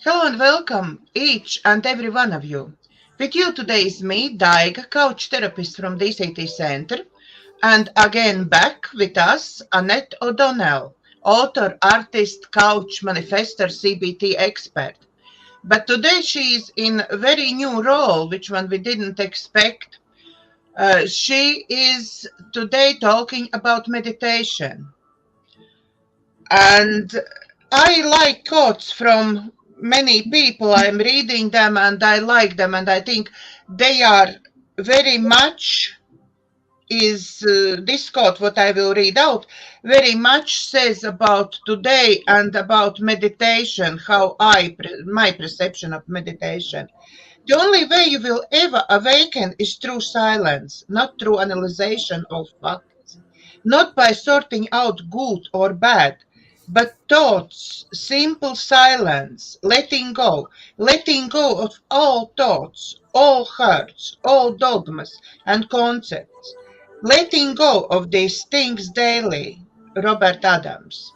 Hello and welcome, each and every one of you. With you today is me, Daiga, coach therapist from DCTcentre, and again back with us, Annette O'Donnell, author, artist, coach, manifestor, CBT expert. But today she is in a very new role, which one we didn't expect. She is today talking about meditation. And I like quotes from many people. I'm reading them and I like them, and I think they are very much is this quote, what I will read out, very much says about today and about meditation, how my perception of meditation. The only way you will ever awaken is through silence, not through analyzation of facts, not by sorting out good or bad, but thoughts, simple silence, letting go of all thoughts, all hurts, all dogmas and concepts, letting go of these things daily. Robert Adams.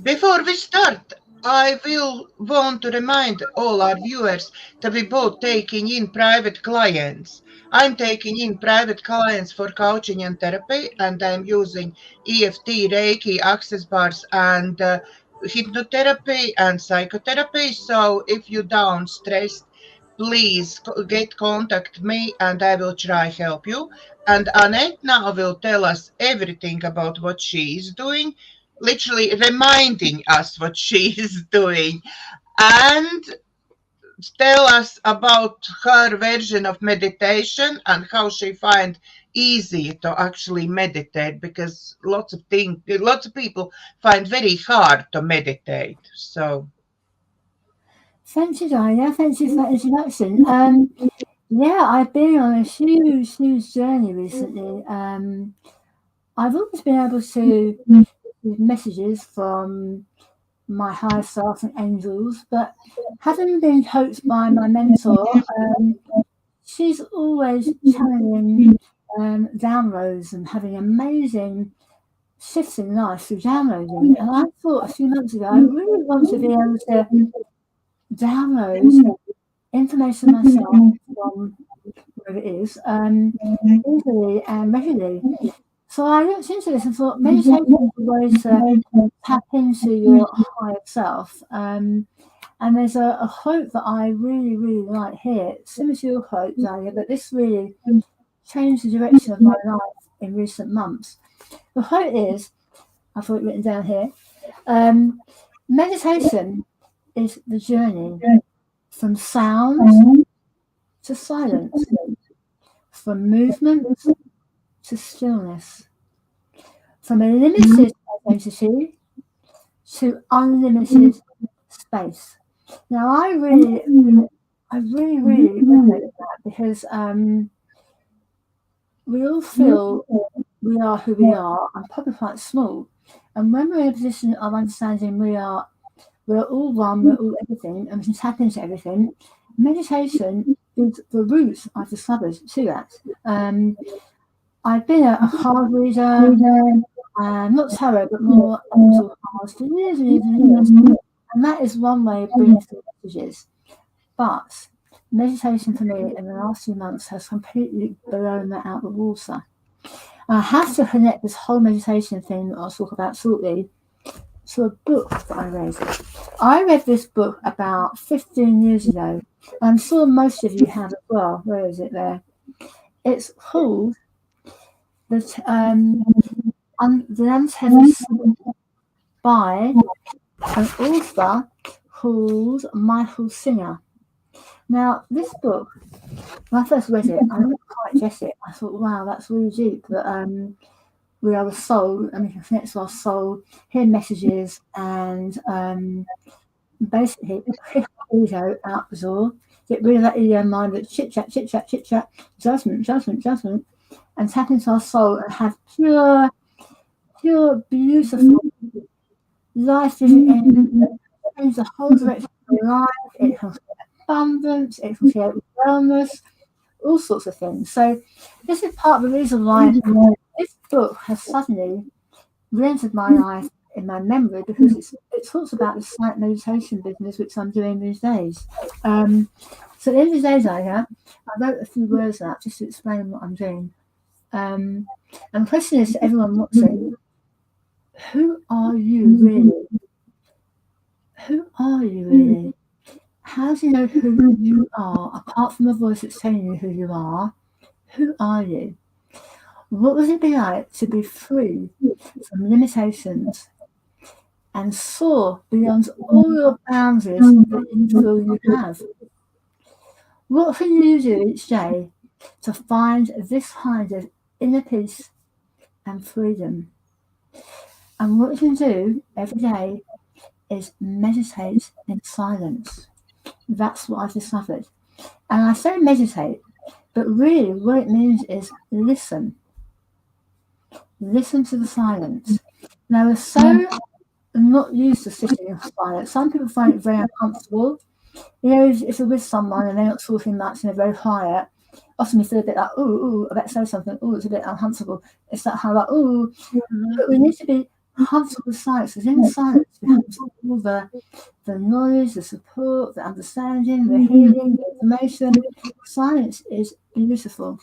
Before we start, I will want to remind all our viewers that we both taking in private clients. I'm taking in private clients for coaching and therapy, and I'm using EFT, Reiki, access bars, and hypnotherapy and psychotherapy. So if you down stressed, please contact me and I will try help you. And Annette now will tell us everything about what she is doing, literally reminding us what she is doing, and tell us about her version of meditation and how she find easy to actually meditate, because lots of people find very hard to meditate. So thank you, Daiga. Thank you for that introduction. Yeah, I've been on a huge journey recently. I've always been able to receive messages from my higher self and angels, but having been coached by my mentor, she's always channeling downloads and having amazing shifts in life through downloading. And I thought a few months ago, I really want to be able to download information myself from wherever it is, easily and readily. So I looked into this and thought meditation is a way to tap into your higher self. And there's a quote that I really like here, similar to your quote, Daiga, but this really changed the direction of my life in recent months. The quote is, I've got it written down here, meditation is the journey from sound to silence, from movement to stillness, from a limited identity to unlimited space. Now, I really resonate with that, because we all feel we are who we are, and probably quite small. And when we're in a position of understanding we're all one, we're all everything, and we can tap into everything, meditation is the route I've discovered to that. I've been a card reader, not tarot, but more angel cards for years and years. And that is one way of bringing through messages. But meditation for me in the last few months has completely blown that out of the water. I have to connect this whole meditation thing that I'll talk about shortly to a book that I read. I read this book about 15 years ago. I'm sure most of you have as well. Where is it there? It's called The Untethered Soul by an author called Michael Singer. Now, this book, when I first read it, I didn't quite get it. I thought, wow, that's really deep. That we are the soul, and we can connect to our soul, hear messages, and basically kick our ego out the door, get rid of that ego mind that chit chat, judgment, and tap into our soul and have pure, beautiful, life-giving, change the whole direction of your life. It can create abundance, it can create wellness, all sorts of things. So this is part of the reason why this book has suddenly re-entered my life in my memory because it talks about the silent meditation business which I'm doing these days. So at the end of the day, Daiga, I wrote a few words out just to explain what I'm doing. And the question is to everyone watching, who are you really? Who are you really? How do you know who you are, apart from a voice that's telling you who you are? Who are you? What would it be like to be free from limitations and soar beyond all your boundaries that you feel you have? What can you do each day to find this kind of inner peace and freedom? And what you can do every day is meditate in silence. That's what I've discovered. And I say meditate, but really what it means is listen. Listen to the silence. Now, we're so not used to sitting in silence. Some people find it very uncomfortable. You know, if you're with someone and they're not talking much and they're very quiet, often you feel a bit like, ooh, I better say something. Ooh, it's a bit uncomfortable. It's that how like, ooh. But we need to be comfortable with silence. Because in silence, we have all the knowledge, the support, the understanding, the healing, the information. Silence is beautiful.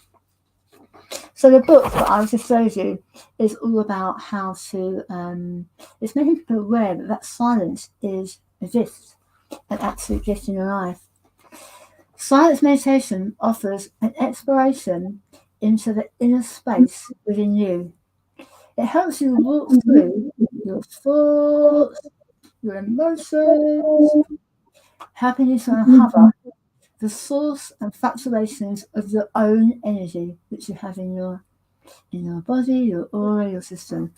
So the book that I just showed you is all about how to, it's making people aware that silence is a gift, an absolute gift in your life. Silence meditation offers an exploration into the inner space within you. It helps you walk through your thoughts, your emotions, helping you to uncover the source and fluctuations of your own energy which you have in your body, your aura, your system.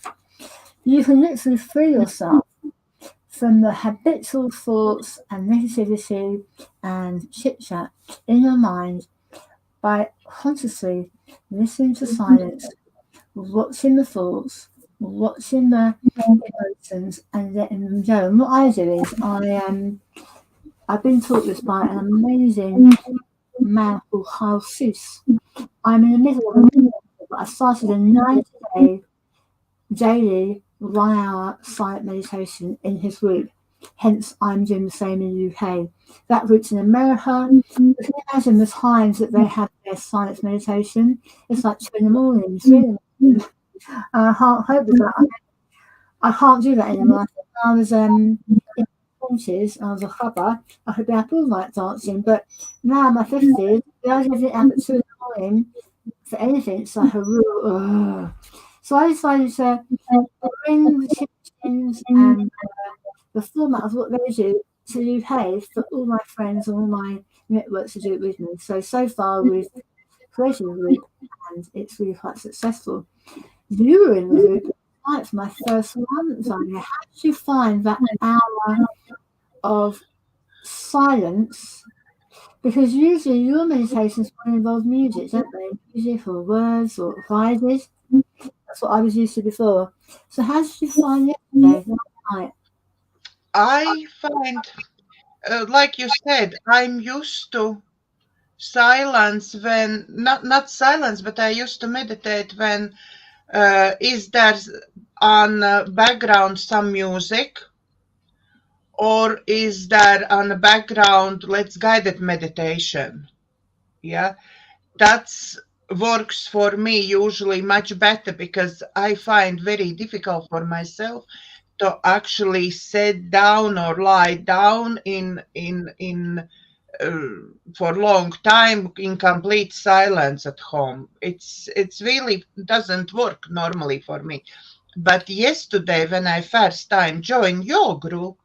You can literally free yourself from the habitual thoughts and negativity and chit-chat in your mind by consciously listening to silence, watching the thoughts, watching the emotions and letting them go. And what I do is I've been taught this by an amazing man called Kyle Seuss. I'm in the middle of a but I started a 90-day daily 1 hour silent meditation in his group. Hence, I'm doing the same in the UK. That group's in America. You can imagine the times that they have their silence meditation. It's like 2 in the morning, 3 in the morning. I can't cope with that. I can't do that anymore. I was in my 40s, I was a hubber. I could be up all night dancing, but now in my 50s, the idea of it up at 2 in the morning for anything, it's like a real. So I decided to bring the teachings and the format of what they do to the UK for all my friends and all my networks to do it with me. So far we've created a group and it's really quite successful. You were in the group for my first one. So how did you find that hour of silence? Because usually your meditations will involve music, don't they? Music or words or prizes. That's what I was used to before. So how did you find yesterday? I find, like you said, I'm used to silence when, not silence, but I used to meditate when is there on background some music, or is there on the background, let's guided meditation. Yeah, that's works for me usually much better because I find very difficult for myself to actually sit down or lie down in for a long time in complete silence at home. It's really doesn't work normally for me. But yesterday when I first time joined your group,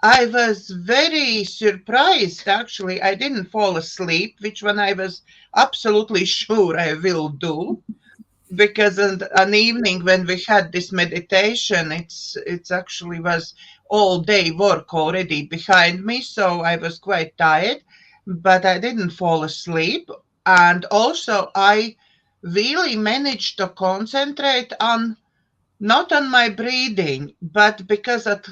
I was very surprised actually. I didn't fall asleep, which one I was absolutely sure I will do. Because an evening when we had this meditation, it's actually was all day work already behind me, so I was quite tired, but I didn't fall asleep. And also I really managed to concentrate on not on my breathing, but because at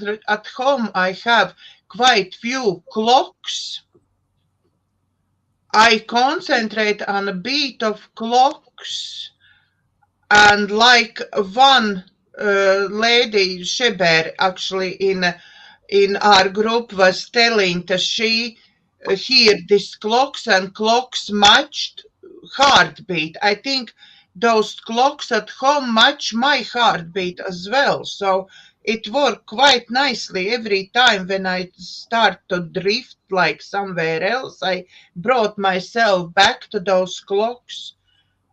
home I have quite few clocks. I concentrate on a beat of clocks and like one lady Sheber actually in our group was telling that she hear these clocks and clocks matched heartbeat. I think those clocks at home match my heartbeat as well. So it worked quite nicely every time when I start to drift like somewhere else. I brought myself back to those clocks.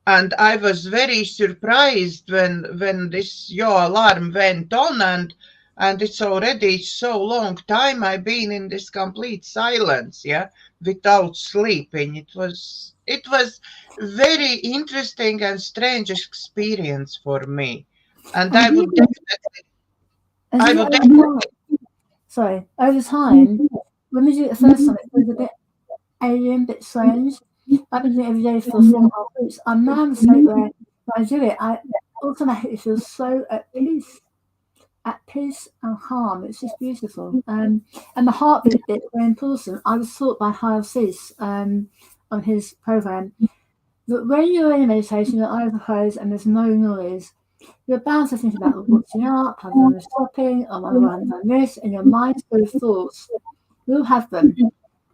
And I was very surprised when this your alarm went on, and it's already so long time I've been in this complete silence, yeah, without sleeping. It was very interesting and strange experience for me, and I would definitely. Sorry, over time, when we do it the first time, it was a bit alien, a bit strange. I've been doing it every day for 4.5 weeks. I'm now in a state where when I do it, I automatically feel so at peace and calm. It's just beautiful. And the heartbeat bit is very important. I was taught by Hyle Cease on his program that when you're in a meditation, your eyes are closed and there's no noise, you're bound to think about what's up, have you done shopping, or have I done this, and your mind's full of thoughts. You'll have them.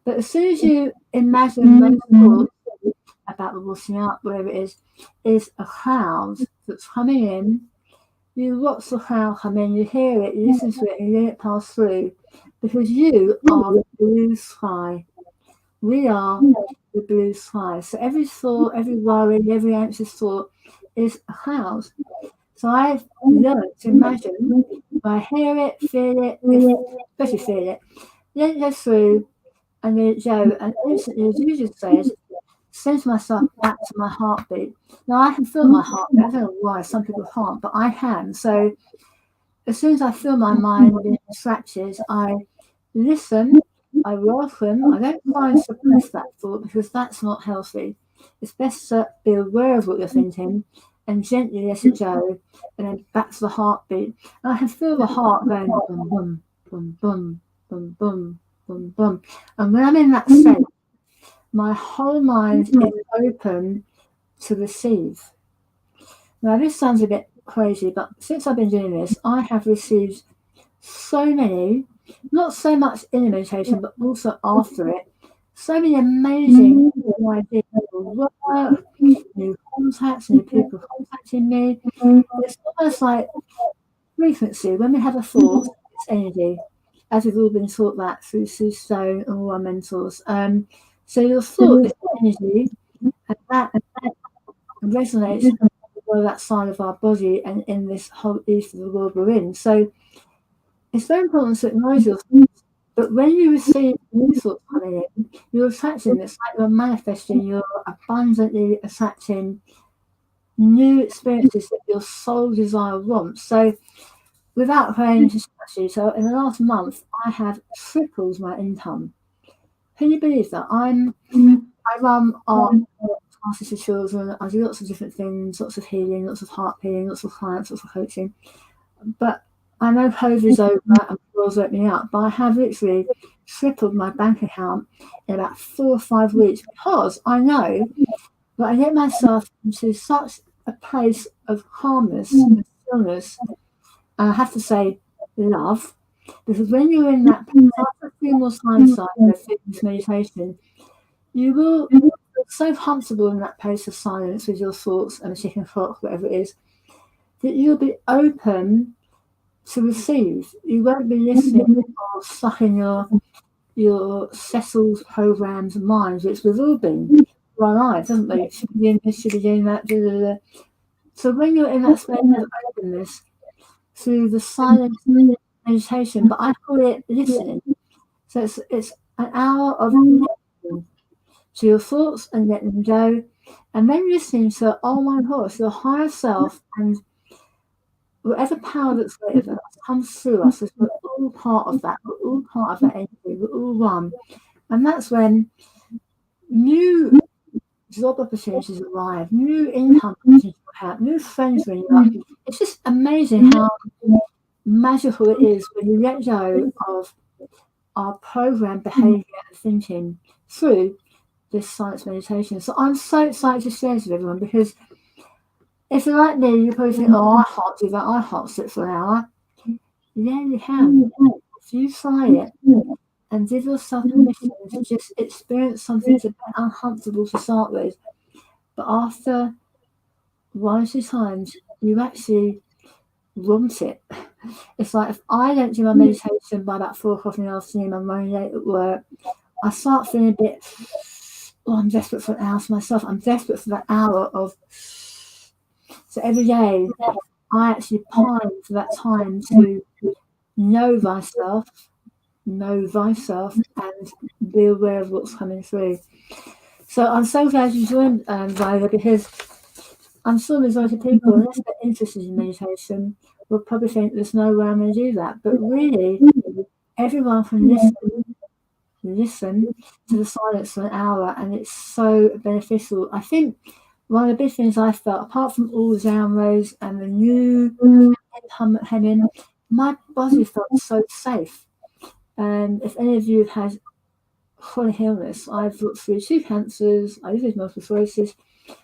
But as soon as you imagine those thoughts about the washing up, whatever it is a cloud that's coming in, you watch the cloud come in, you hear it, you listen to it, and you let it pass through, because you are the blue sky. We are the blue sky. So every thought, every worry, every anxious thought is a cloud. So I've learned to imagine, when I hear it, feel it, especially feel it, let it go through, and let it go, and instantly, as you just said, send myself back to my heartbeat. Now I can feel my heartbeat. I don't know why some people can't, but I can. So as soon as I feel my mind being distracted, I listen, I welcome. I don't try and suppress that thought, because that's not healthy. It's best to be aware of what you're thinking and gently let it go, and then back to the heartbeat. And I can feel the heart going boom, boom, boom, boom, boom, boom, boom, boom. And when I'm in that state, my whole mind is open to receive. Now, this sounds a bit crazy, but since I've been doing this, I have received so many, not so much in meditation, but also after it, so many amazing new ideas, work, new contacts, new people contacting me. It's almost like frequency. When we have a thought, it's energy, as we've all been taught that through Sue Stone and all our mentors. So your thought is energy, and that resonates with that side of our body and in this whole east of the world we're in. So it's very important to acknowledge your thoughts. But when you receive new thoughts coming in, you're attracting, it's like you're manifesting, you're abundantly attracting new experiences that your soul desire wants. So without going into strategy, so in the last month, I have tripled my income. Can you believe that? I run art classes for children. I do lots of different things, lots of healing, lots of heart healing, lots of clients, lots of coaching. But I know COVID is over and the world's opening up, but I have literally tripled my bank account in about 4 or 5 weeks, because I know that I get myself into such a place of calmness and stillness, and I have to say love, because when you're in that place, after a few more times like this meditation, you will feel so comfortable in that place of silence with your thoughts and a ticking clock, whatever it is, that you'll be open to receive. You won't be listening or stuck in your settled programs and minds, which we've all been for our lives, haven't we? Should be doing this, should be doing that, blah, blah, blah. So when you're in that space of openness through the silent meditation, but I call it listening. So it's an hour of listening to your thoughts and letting them go, and then listening to, oh my gosh, your higher self and whatever power that's greater comes through us. We're all part of that. We're all part of that energy. We're all one. And that's when new job opportunities arrive, new income opportunities have, new friends ring up. It's just amazing how magical it is when you let go of our programmed behaviour and thinking through this silence meditation. So I'm so excited to share this with everyone, because if you're like me, you probably think, oh, I can't do that. I can't sit for an hour. Yeah, you can. If you try it and give yourself permission to just experience something that's a bit uncomfortable to start with, but after one or two times, you actually want it. It's like if I don't do my meditation by about 4 o'clock in the afternoon, I'm running late at work, I start feeling a bit, oh, I'm desperate for an hour for myself. I'm desperate for that hour of. So every day, I actually pine for that time to know thyself, and be aware of what's coming through. So I'm so glad you joined, Daiga, because I'm sure the majority of people, unless they're interested in meditation, will probably think there's no way I'm going to do that. But really, everyone can listen to the silence for an hour, and it's so beneficial. I think one of the big things I felt, apart from all the downloads and the new hemming, my body felt so safe. And if any of you have had chronic illness, I've looked through 2 cancers, I live with multiple sclerosis.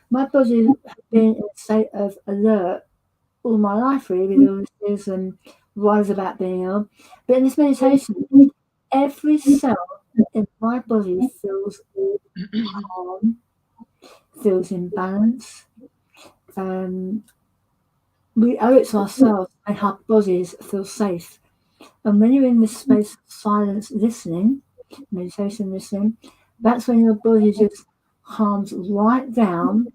My body has been in a state of alert all my life, really, with illnesses and worries about being ill. But in this meditation, every cell in my body feels calm, feels in balance. We owe it to ourselves to make our bodies feel safe. And when you're in this space of silence listening, meditation listening, that's when your body just calms right down,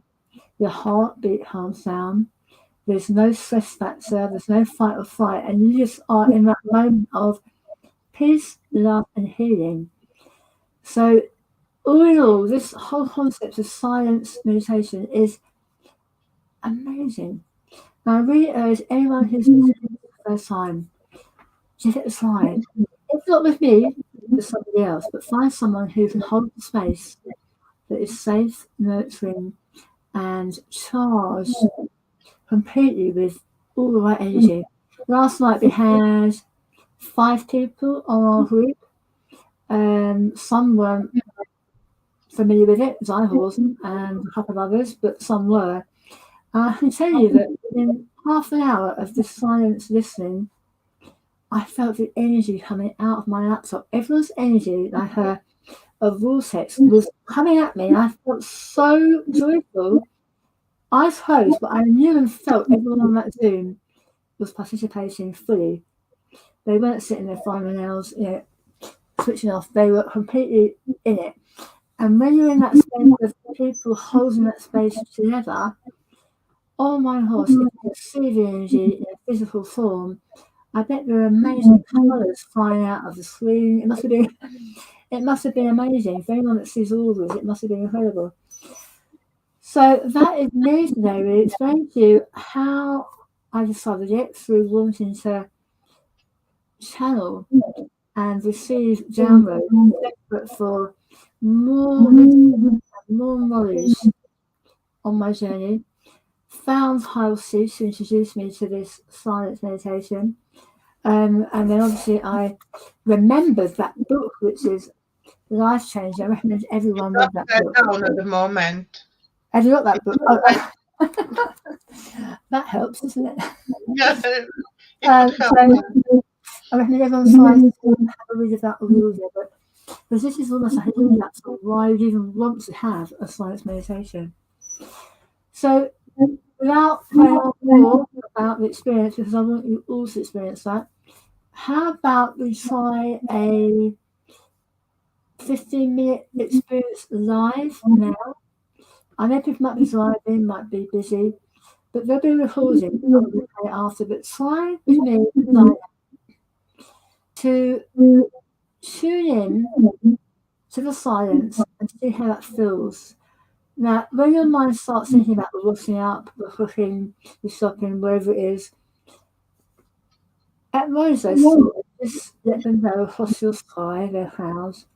your heartbeat calms down, there's no stress factor, there's no fight or flight, and you just are in that moment of peace, love, and healing. So, all in all, this whole concept of silence meditation is amazing. Now, I really urge anyone who's listening for the first time, give it a try. If not with me, with somebody else, but find someone who can hold the space that is safe, nurturing, and charged completely with all the right energy. Last night we had 5 people on our group. Some weren't familiar with it, as I wasn't, and a couple of others, but some were. And I can tell you that within half an hour of this silence listening, I felt the energy coming out of my laptop. Everyone's energy, like a vortex, was coming at me. I felt so joyful. Eyes closed, but I knew and felt everyone on that Zoom was participating fully. They weren't sitting there firing nails, switching off. They were completely in it. And when you're in that space of people holding that space together, oh my gosh, if you see the energy in a physical form, I bet there are amazing colours flying out of the screen. It must have been amazing. For anyone that sees all of this, it must have been incredible. So that is me today, really explain to you how I discovered it through wanting to channel and receive downloads, desperate for more knowledge on my journey. Found Halsey to introduce me to this silence meditation. And then obviously I remembered that book, which is life changing. I recommend everyone read that book. Down at the moment. Have you got that book? Oh, that helps, doesn't it? Yeah, So I recommend everyone try to have a read of that or read it, but because this is almost like a relapse of why you even want to have a silence meditation. So without going on more about the experience, because I want you all to experience that, how about we try a 15-minute experience live now? I know people might be driving, might be busy, but they'll be recording after. But try with me to tune in to the silence and see how that feels. Now, when your mind starts thinking about the washing up, the cooking, the shopping, wherever it is, acknowledge those thoughts, just let them go across your sky, their clouds,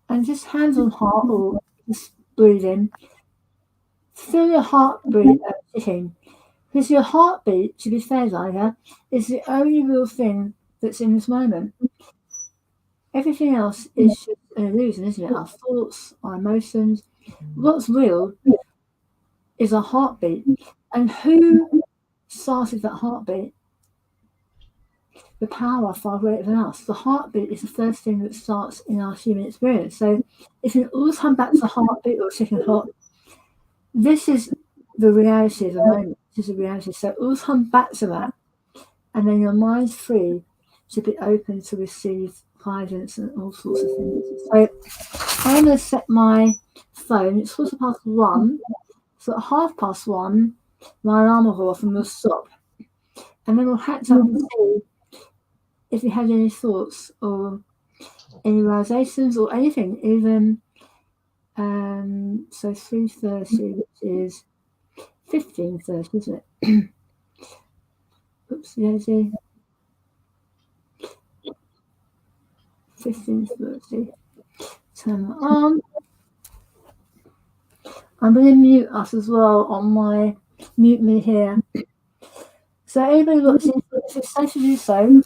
and just hands on heart or just breathing. Feel your heartbeat ticking. Because your heartbeat, to be fair, Daiga, is the only real thing that's in this moment. Everything else is just an illusion, isn't it? Our thoughts, our emotions. What's real is our heartbeat. And who started that heartbeat? The power far greater than us. The heartbeat is the first thing that starts in our human experience. So if you always come back to the heartbeat or chicken hot, this is the reality of the moment. This is the reality. So always come back to that, and then your mind's free to be open to receive guidance and all sorts of things. So I'm going to set my phone. It's 1:15. So at 1:30, my alarm will go off and we'll stop. And then we'll catch up and see if you had any thoughts or any realizations or anything, even so 3:30, which is 15:30, isn't it? Oops, daisy. 15:30. Turn that on. I'm going to mute us as well on my mute me here. So anybody watching, if it's safe to do so,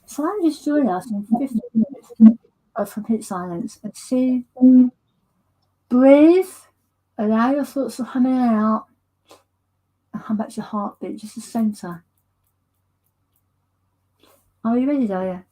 try and just join us in 15 minutes of complete silence and see, breathe, allow your thoughts to come in and out, and come back to your heartbeat, just the center. Are you ready, Daiga?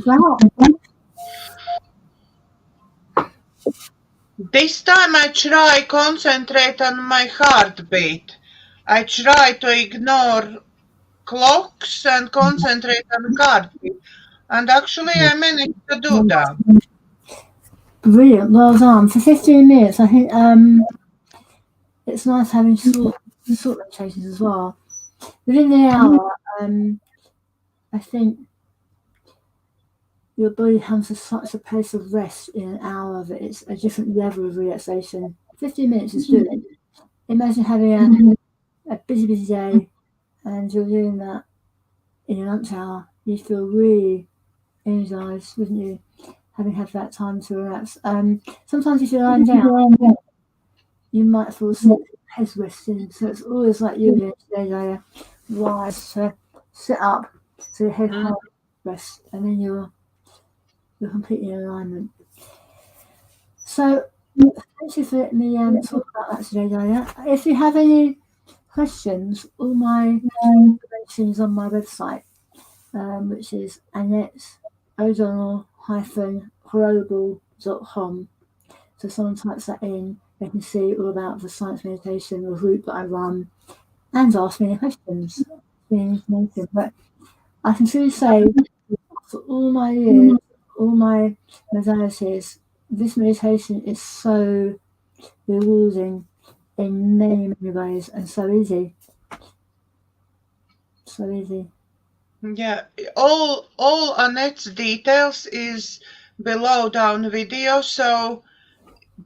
Wow. This time I try concentrate on my heartbeat. I try to ignore clocks and concentrate on heartbeat. And actually I managed to do that. Brilliant, well done. For 15 minutes, I think it's nice having short meditations as well. Within the hour, I think your body comes to such a place of rest in an hour that it's a different level of relaxation. 15 minutes is good. Imagine having a busy day and you're doing that in your lunch hour. You feel really energized, wouldn't you? Having had that time to relax. Sometimes if you're lying down, you might fall asleep, head's resting. So it's always like you doing today, Daiga. Rise to sit up so your head rests, and then you're completely in alignment. So thank you for letting me talk about that today, Daiga. If you have any questions, all my information is on my website, which is Annette O'Donnell global.com. So someone types that in, they can see all about the science meditation, the group that I run, and ask me any questions. But I can truly say, for all my years, all my modalities, this meditation is so rewarding in many ways and so easy. So easy. Yeah, all Annette's details is below down video, so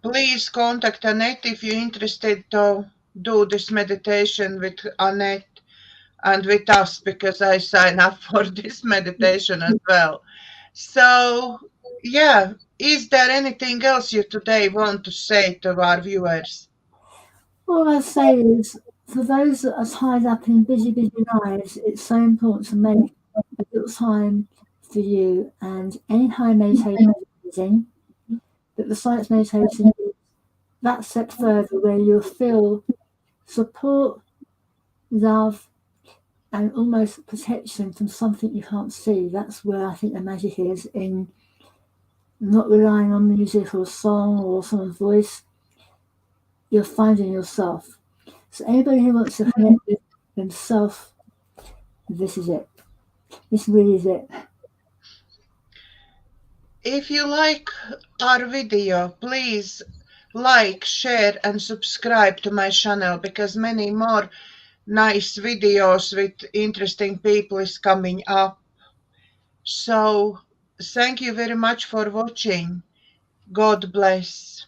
please contact Annette if you're interested to do this meditation with Annette and with us, because I sign up for this meditation as well. So, yeah, is there anything else you today want to say to our viewers? All I say is, for those that are tied up in busy lives, it's so important to make a little time for you. And any high meditation is amazing, but the science meditation is that step further where you'll feel support, love, and almost protection from something you can't see. That's where I think the magic is, in not relying on music or song or someone's voice. You're finding yourself. So anybody who wants to connect with themselves, this is it. This really is it. If you like our video, please like, share and subscribe to my channel, because many more nice videos with interesting people is coming up. So thank you very much for watching. God bless.